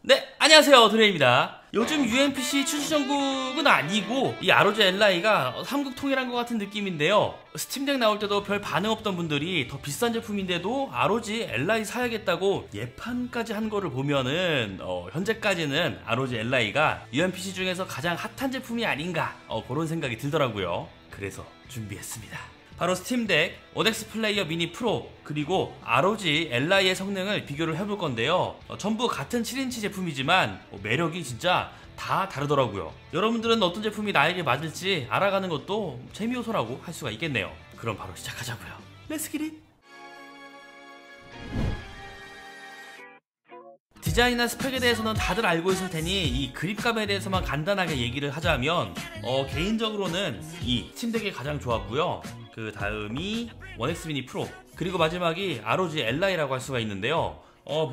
네, 안녕하세요. 도레입니다. 요즘 UMPC 출시 전국은 아니고 이 ROG Li가 삼국 통일한 것 같은 느낌인데요. 스팀덱 나올 때도 별 반응 없던 분들이 더 비싼 제품인데도 ROG Li 사야겠다고 예판까지 한 거를 보면은 현재까지는 ROG Li가 UMPC 중에서 가장 핫한 제품이 아닌가 그런 생각이 들더라고요. 그래서 준비했습니다. 바로 스팀덱, 원엑스 플레이어 미니 프로, 그리고 ROG Li의 성능을 비교를 해볼 건데요. 전부 같은 7인치 제품이지만 매력이 진짜 다 다르더라고요. 여러분들은 어떤 제품이 나에게 맞을지 알아가는 것도 재미요소라고 할 수가 있겠네요. 그럼 바로 시작하자고요. 렛츠 기릿! 디자인이나 스펙에 대해서는 다들 알고 있을 테니 이 그립감에 대해서만 간단하게 얘기를 하자면 개인적으로는 이 스팀덱이 가장 좋았고요. 그 다음이 원엑스 미니 프로, 그리고 마지막이 ROG Li라고 할 수가 있는데요.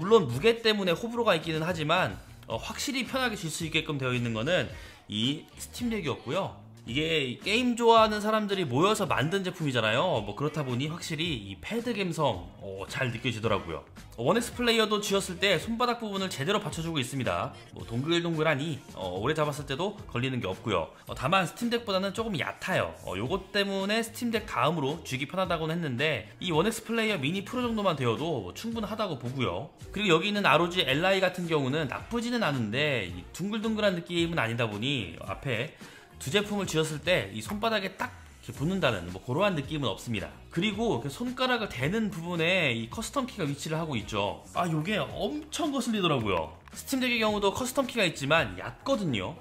물론 무게 때문에 호불호가 있기는 하지만 확실히 편하게 질 수 있게끔 되어 있는 거는 이 스팀덱이었고요. 이게 게임 좋아하는 사람들이 모여서 만든 제품이잖아요. 그렇다 보니 확실히 이 패드 감성 잘 느껴지더라고요. 원엑스 플레이어도 쥐었을 때 손바닥 부분을 제대로 받쳐주고 있습니다. 동글동글하니 오래 잡았을 때도 걸리는 게 없고요. 다만 스팀덱보다는 조금 얕아요. 요것 때문에 스팀덱 다음으로 쥐기 편하다고는 했는데 이 원엑스 플레이어 미니 프로 정도만 되어도 충분하다고 보고요. 그리고 여기 있는 ROG Li 같은 경우는 나쁘지는 않은데 이 둥글둥글한 느낌은 아니다 보니 앞에 두 제품을 쥐었을 때 이 손바닥에 딱 붙는다는 그러한 느낌은 없습니다. 그리고 손가락을 대는 부분에 이 커스텀 키가 위치를 하고 있죠. 요게 엄청 거슬리더라고요. 스팀덱의 경우도 커스텀 키가 있지만 얕거든요.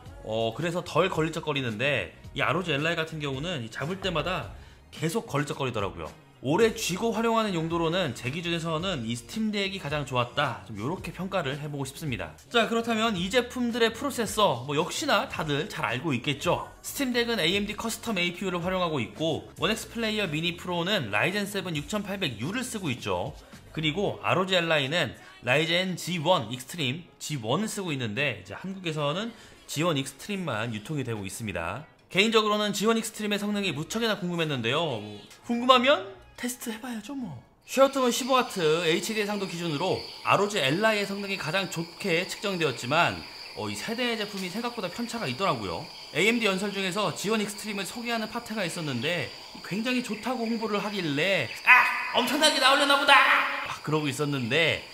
그래서 덜 걸리적거리는데 이 ROG Li 같은 경우는 잡을 때마다 계속 걸리적거리더라고요. 오래 쥐고 활용하는 용도로는 제 기준에서는 이 스팀덱이 가장 좋았다, 좀 이렇게 평가를 해보고 싶습니다. 자, 그렇다면 이 제품들의 프로세서 역시나 다들 잘 알고 있겠죠. 스팀덱은 AMD 커스텀 APU를 활용하고 있고 원엑스 플레이어 미니 프로는 라이젠 7 6800U를 쓰고 있죠. 그리고 ROG Li는 라이젠 G1 익스트림 G1을 쓰고 있는데 이제 한국에서는 G1 익스트림만 유통이 되고 있습니다. 개인적으로는 G1 익스트림의 성능이 무척이나 궁금했는데요. 궁금하면 테스트 해봐야죠 쉐어톤은 15W HD 해상도 기준으로 ROG Li의 성능이 가장 좋게 측정되었지만 이 세대의 제품이 생각보다 편차가 있더라고요. AMD 연설 중에서 G1 익스트림을 소개하는 파트가 있었는데 굉장히 좋다고 홍보를 하길래 엄청나게 나오려나 보다 그러고 있었는데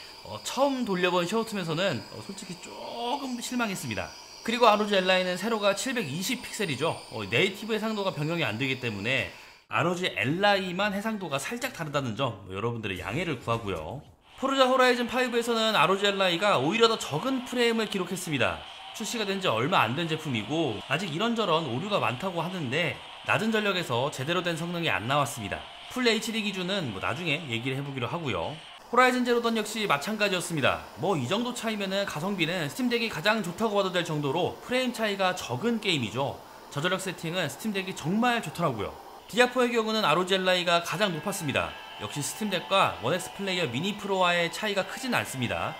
처음 돌려본 쉐어톤에서는 솔직히 조금 실망했습니다. 그리고 ROG Li는 세로가 720픽셀이죠. 네이티브 해상도가 변경이 안 되기 때문에 ROG Li만 해상도가 살짝 다르다는 점 여러분들의 양해를 구하고요. 포르자 호라이즌 5에서는 ROG Li가 오히려 더 적은 프레임을 기록했습니다. 출시가 된 지 얼마 안 된 제품이고 아직 이런저런 오류가 많다고 하는데 낮은 전력에서 제대로 된 성능이 안 나왔습니다. 풀 HD 기준은 나중에 얘기를 해보기로 하고요. 호라이즌 제로 던 역시 마찬가지였습니다. 이 정도 차이면은 가성비는 스팀덱이 가장 좋다고 봐도 될 정도로 프레임 차이가 적은 게임이죠. 저전력 세팅은 스팀덱이 정말 좋더라고요. 디아4의 경우는 ROG Li가 가장 높았습니다. 역시 스팀덱과 원엑스 플레이어 미니 프로와의 차이가 크진 않습니다.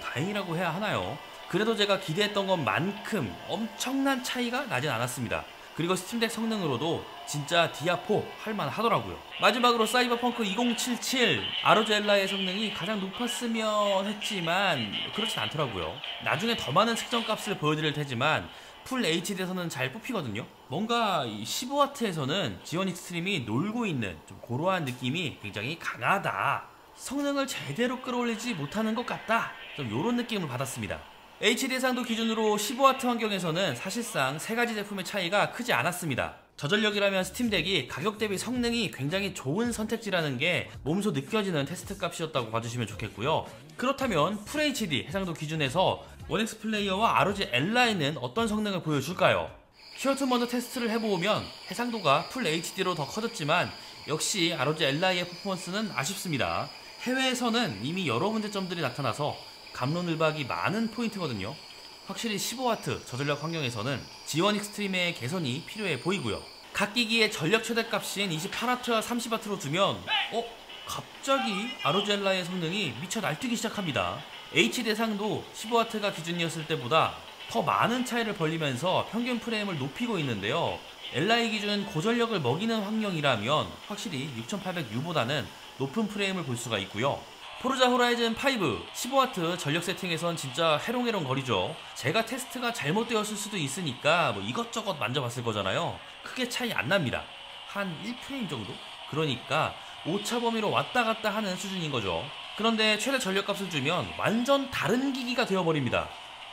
다행이라고 해야 하나요? 그래도 제가 기대했던 것만큼 엄청난 차이가 나진 않았습니다. 그리고 스팀덱 성능으로도 진짜 디아4 할만하더라고요. 마지막으로 사이버펑크 2077 ROG Li의 성능이 가장 높았으면 했지만 그렇진 않더라고요. 나중에 더 많은 측정값을 보여드릴 테지만 풀 HD에서는 잘 뽑히거든요. 뭔가 15W에서는 G1 익스트림이 놀고 있는 좀 그러한 느낌이 굉장히 강하다, 성능을 제대로 끌어올리지 못하는 것 같다, 좀 이런 느낌을 받았습니다. HD 해상도 기준으로 15W 환경에서는 사실상 세 가지 제품의 차이가 크지 않았습니다. 저전력이라면 스팀덱이 가격 대비 성능이 굉장히 좋은 선택지라는 게 몸소 느껴지는 테스트 값이었다고 봐주시면 좋겠고요. 그렇다면 FHD 해상도 기준에서 원엑스 플레이어와 ROG Li는 어떤 성능을 보여줄까요? 쉐어톤 먼저 테스트를 해보면 해상도가 FHD로 더 커졌지만 역시 ROG Li의 퍼포먼스는 아쉽습니다. 해외에서는 이미 여러 문제점들이 나타나서 갑론을박이 많은 포인트거든요. 확실히 15W 저전력 환경에서는 G1 익스트림의 개선이 필요해 보이고요. 각 기기의 전력 최대값인 28W와 30W로 두면 갑자기 ROG Li의 성능이 미쳐 날뛰기 시작합니다. HD 해상도 15W가 기준이었을 때보다 더 많은 차이를 벌리면서 평균 프레임을 높이고 있는데요. Li 기준 고전력을 먹이는 환경이라면 확실히 6800U보다는 높은 프레임을 볼 수가 있고요. 포르자 호라이즌 5 15W 전력 세팅에선 진짜 해롱해롱 거리죠. 제가 테스트가 잘못되었을 수도 있으니까 뭐 이것저것 만져봤을 거잖아요. 크게 차이 안 납니다. 한 1프레임 정도? 그러니까 오차 범위로 왔다 갔다 하는 수준인 거죠. 그런데 최대 전력값을 주면 완전 다른 기기가 되어버립니다.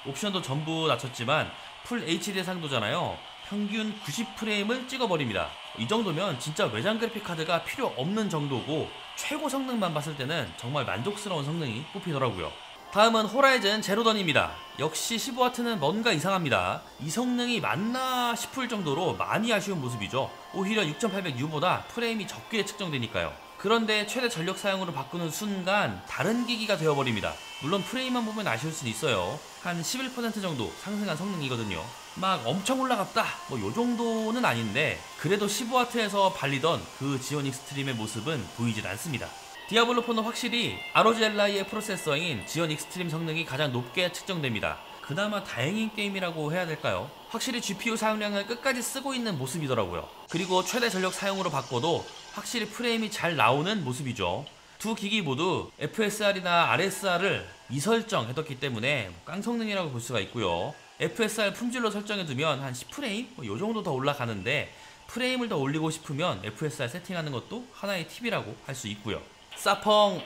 옵션도 전부 낮췄지만 풀 HD 상도잖아요. 평균 90프레임을 찍어버립니다. 이 정도면 진짜 외장 그래픽 카드가 필요 없는 정도고 최고 성능만 봤을 때는 정말 만족스러운 성능이 뽑히더라고요. 다음은 호라이즌 제로던입니다. 역시 15W는 뭔가 이상합니다. 이 성능이 맞나 싶을 정도로 많이 아쉬운 모습이죠. 오히려 6800U보다 프레임이 적게 측정되니까요. 그런데 최대 전력 사용으로 바꾸는 순간 다른 기기가 되어버립니다. 물론 프레임만 보면 아쉬울 수는 있어요. 한 11% 정도 상승한 성능이거든요. 막 엄청 올라갔다 뭐 요정도는 아닌데 그래도 15W에서 발리던 그 지오닉 스트림의 모습은 보이질 않습니다. 디아블로4는 확실히 ROG Ally 프로세서인 지오닉 스트림 성능이 가장 높게 측정됩니다. 그나마 다행인 게임이라고 해야 될까요? 확실히 GPU 사용량을 끝까지 쓰고 있는 모습이더라고요. 그리고 최대 전력 사용으로 바꿔도 확실히 프레임이 잘 나오는 모습이죠. 두 기기 모두 FSR이나 RSR을 미설정 해뒀기 때문에 깡성능이라고 볼 수가 있고요. FSR 품질로 설정해두면 한 10프레임? 뭐 요정도 더 올라가는데 프레임을 더 올리고 싶으면 FSR 세팅하는 것도 하나의 팁이라고 할 수 있고요. 사펑,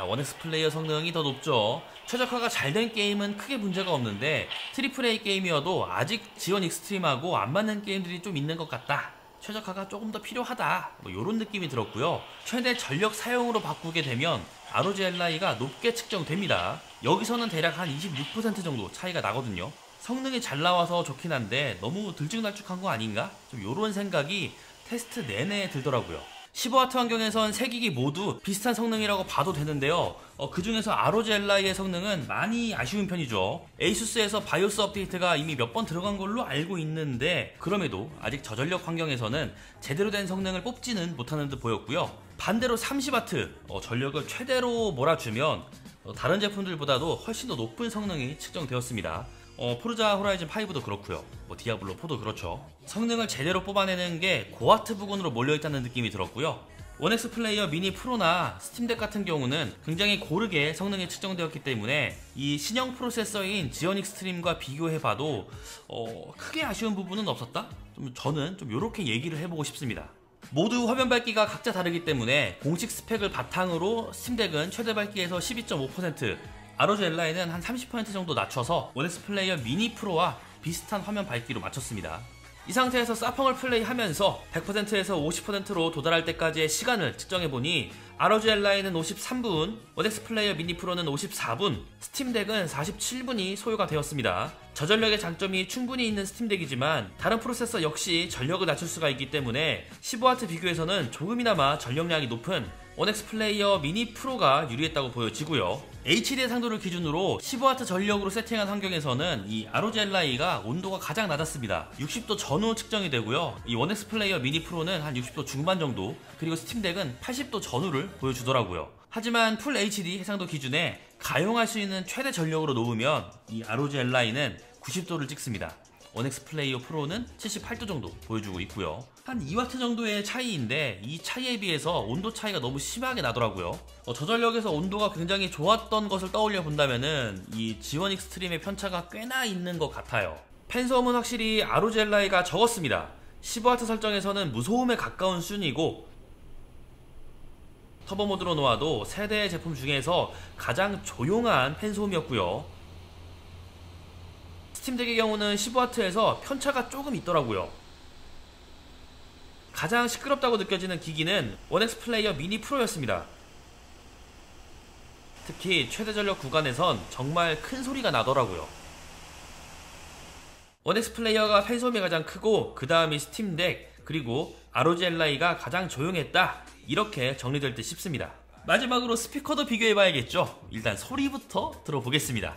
원엑스 플레이어 성능이 더 높죠. 최적화가 잘 된 게임은 크게 문제가 없는데 AAA 게임이어도 아직 지오닉 스트림하고 안 맞는 게임들이 좀 있는 것 같다. 최적화가 조금 더 필요하다. 뭐 요런 느낌이 들었고요. 최대 전력 사용으로 바꾸게 되면 ROG Ally가 높게 측정됩니다. 여기서는 대략 한 26% 정도 차이가 나거든요. 성능이 잘 나와서 좋긴 한데 너무 들쭉날쭉한 거 아닌가? 좀 요런 생각이 테스트 내내 들더라고요. 15W 환경에선 세 기기 모두 비슷한 성능이라고 봐도 되는데요. 그 중에서 ROG Ally의 성능은 많이 아쉬운 편이죠. 에이수스에서 바이오스 업데이트가 이미 몇 번 들어간 걸로 알고 있는데 그럼에도 아직 저전력 환경에서는 제대로 된 성능을 뽑지는 못하는 듯 보였고요. 반대로 30W 전력을 최대로 몰아주면 다른 제품들보다도 훨씬 더 높은 성능이 측정되었습니다. 포르자 호라이즌 5도 그렇고요. 디아블로 4도 그렇죠. 성능을 제대로 뽑아내는 게 고와트 부근으로 몰려있다는 느낌이 들었고요. 원엑스 플레이어 미니 프로나 스팀덱 같은 경우는 굉장히 고르게 성능이 측정되었기 때문에 이 신형 프로세서인 지오닉 스트림과 비교해봐도 크게 아쉬운 부분은 없었다? 저는 좀 이렇게 얘기를 해보고 싶습니다. 모두 화면 밝기가 각자 다르기 때문에 공식 스펙을 바탕으로 스팀덱은 최대 밝기에서 12.5%, ROG Ally는 한 30% 정도 낮춰서 원엑스 플레이어 미니 프로와 비슷한 화면 밝기로 맞췄습니다. 이 상태에서 사펑을 플레이하면서 100%에서 50%로 도달할 때까지의 시간을 측정해보니 ROG Ally는 53분, 원엑스 플레이어 미니 프로는 54분, 스팀덱은 47분이 소요가 되었습니다. 저전력의 장점이 충분히 있는 스팀덱이지만 다른 프로세서 역시 전력을 낮출 수가 있기 때문에 15W 비교에서는 조금이나마 전력량이 높은 원엑스 플레이어 미니 프로가 유리했다고 보여지고요. HD의 상도를 기준으로 15W 전력으로 세팅한 환경에서는 이 ROG Ally가 온도가 가장 낮았습니다. 60도 전후 측정이 되고요. 이 원엑스 플레이어 미니 프로는 한 60도 중반 정도, 그리고 스팀덱은 80도 전후를 보여주더라고요. 하지만 풀 HD 해상도 기준에 가용할 수 있는 최대 전력으로 놓으면 이 ROG Ally는 90도를 찍습니다. 원엑스 플레이어 프로는 78도 정도 보여주고 있고요. 한 2W 정도의 차이인데 이 차이에 비해서 온도 차이가 너무 심하게 나더라고요. 저전력에서 온도가 굉장히 좋았던 것을 떠올려 본다면은 이 지오닉 스트림의 편차가 꽤나 있는 것 같아요. 팬소음은 확실히 ROG Ally가 적었습니다. 15W 설정에서는 무소음에 가까운 수준이고 터보 모드로 놓아도 세대의 제품 중에서 가장 조용한 팬소음이었고요. 스팀덱의 경우는 15W에서 편차가 조금 있더라고요. 가장 시끄럽다고 느껴지는 기기는 원엑스 플레이어 미니 프로였습니다. 특히 최대 전력 구간에선 정말 큰 소리가 나더라고요. 원엑스 플레이어가 팬소음이 가장 크고 그 다음이 스팀덱, 그리고 ROG Ally가 가장 조용했다, 이렇게 정리될 듯 싶습니다. 마지막으로 스피커도 비교해봐야겠죠. 일단 소리부터 들어보겠습니다.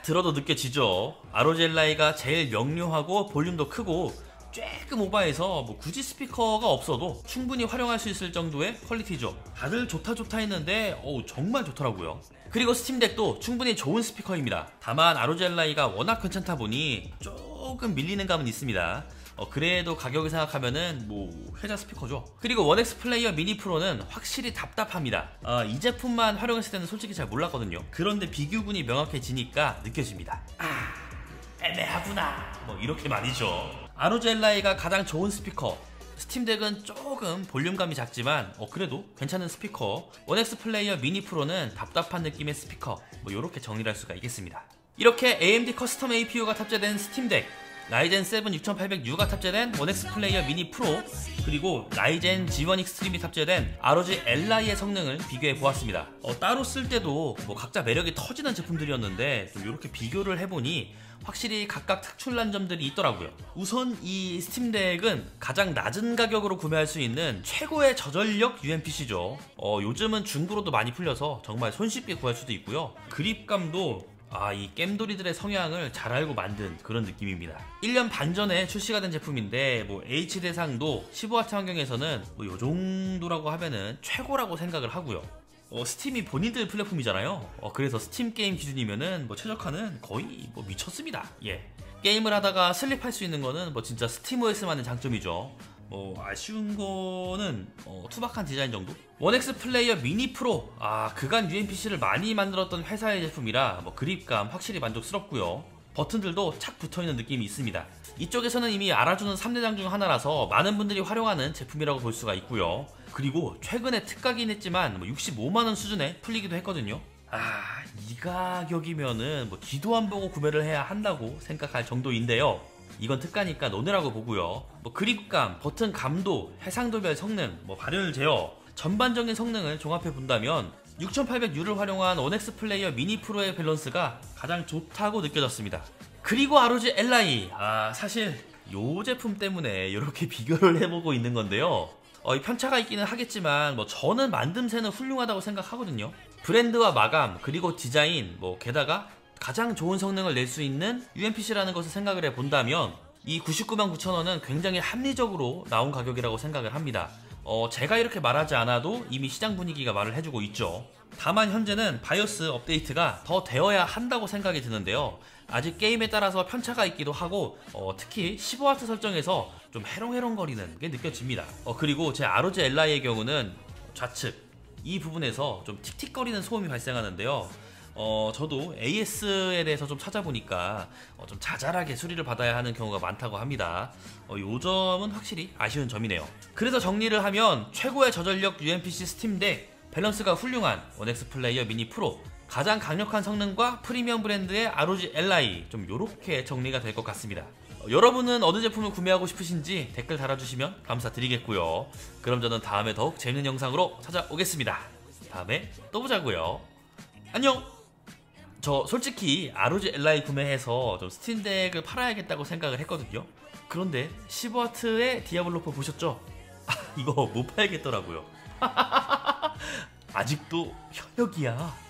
들어도 느껴지죠. ROG Li가 제일 명료하고 볼륨도 크고 조금 오버해서 뭐 굳이 스피커가 없어도 충분히 활용할 수 있을 정도의 퀄리티죠. 다들 좋다 했는데 정말 좋더라고요. 그리고 스팀덱도 충분히 좋은 스피커입니다. 다만 ROG Li가 워낙 괜찮다 보니 조금 밀리는 감은 있습니다. 그래도 가격을 생각하면은 뭐 회자 스피커죠. 그리고 원엑스 플레이어 미니 프로는 확실히 답답합니다. 이 제품만 활용했을 때는 솔직히 잘 몰랐거든요. 그런데 비교군이 명확해지니까 느껴집니다. 애매하구나 뭐 이렇게 말이죠. ROG Li가 가장 좋은 스피커, 스팀덱은 조금 볼륨감이 작지만 그래도 괜찮은 스피커, 원엑스 플레이어 미니 프로는 답답한 느낌의 스피커, 뭐 이렇게 정리를 할 수가 있겠습니다. 이렇게 AMD 커스텀 APU가 탑재된 스팀덱, 라이젠 7 6800U가 탑재된 원엑스 플레이어 미니 프로, 그리고 라이젠 G1 익스트림이 탑재된 ROG Li의 성능을 비교해 보았습니다. 따로 쓸 때도 뭐 각자 매력이 터지는 제품들이었는데 좀 이렇게 비교를 해보니 확실히 각각 특출난 점들이 있더라고요. 우선 이 스팀덱은 가장 낮은 가격으로 구매할 수 있는 최고의 저전력 UMPC죠. 요즘은 중고로도 많이 풀려서 정말 손쉽게 구할 수도 있고요. 그립감도 이 겜돌이들의 성향을 잘 알고 만든 그런 느낌입니다. 1년 반 전에 출시가 된 제품인데 뭐 H대상도 15W 환경에서는 뭐 요정도라고 하면은 최고라고 생각을 하고요. 스팀이 본인들 플랫폼이잖아요. 그래서 스팀 게임 기준이면은 뭐 최적화는 거의 뭐 미쳤습니다. 예. 게임을 하다가 슬립할 수 있는 거는 뭐 진짜 스팀OS만의 장점이죠. 뭐 아쉬운 거는 투박한 디자인 정도? 원엑스 플레이어 미니 프로, 그간 UMPC를 많이 만들었던 회사의 제품이라 뭐 그립감 확실히 만족스럽고요. 버튼들도 착 붙어있는 느낌이 있습니다. 이쪽에서는 이미 알아주는 3대장 중 하나라서 많은 분들이 활용하는 제품이라고 볼 수가 있고요. 그리고 최근에 특가긴 했지만 65만원 수준에 풀리기도 했거든요. 이 가격이면은 뭐 뒤도 안 보고 구매를 해야 한다고 생각할 정도인데요. 이건 특가니까 논외라고 보고요. 뭐 그립감, 버튼 감도, 해상도별 성능, 뭐 발열 제어, 전반적인 성능을 종합해 본다면 6800U를 활용한 원엑스 플레이어 미니 프로의 밸런스가 가장 좋다고 느껴졌습니다. 그리고 ROG Li, 사실 이 제품 때문에 이렇게 비교를 해보고 있는 건데요. 이 편차가 있기는 하겠지만 뭐 저는 만듦새는 훌륭하다고 생각하거든요. 브랜드와 마감, 그리고 디자인, 뭐 게다가 가장 좋은 성능을 낼 수 있는 UMPC라는 것을 생각을 해본다면 이 999,000원은 굉장히 합리적으로 나온 가격이라고 생각을 합니다. 제가 이렇게 말하지 않아도 이미 시장 분위기가 말을 해주고 있죠. 다만 현재는 바이오스 업데이트가 더 되어야 한다고 생각이 드는데요. 아직 게임에 따라서 편차가 있기도 하고 특히 15W 설정에서 좀 해롱해롱거리는 게 느껴집니다. 그리고 제 ROG Li의 경우는 좌측 이 부분에서 좀 틱틱거리는 소음이 발생하는데요. 저도 AS에 대해서 좀 찾아보니까 좀 자잘하게 수리를 받아야 하는 경우가 많다고 합니다. 요 점은 확실히 아쉬운 점이네요. 그래서 정리를 하면 최고의 저전력 UMPC 스팀덱, 밸런스가 훌륭한 원엑스 플레이어 미니 프로, 가장 강력한 성능과 프리미엄 브랜드의 ROG Li, 좀 요렇게 정리가 될 것 같습니다. 여러분은 어느 제품을 구매하고 싶으신지 댓글 달아주시면 감사드리겠고요. 그럼 저는 다음에 더욱 재밌는 영상으로 찾아오겠습니다. 다음에 또 보자고요. 안녕! 저 솔직히 ROG Li 구매해서 좀 스팀덱을 팔아야겠다고 생각을 했거든요. 그런데 15W의 디아블로4 보셨죠? 이거 못 팔겠더라고요. 아직도 현역이야.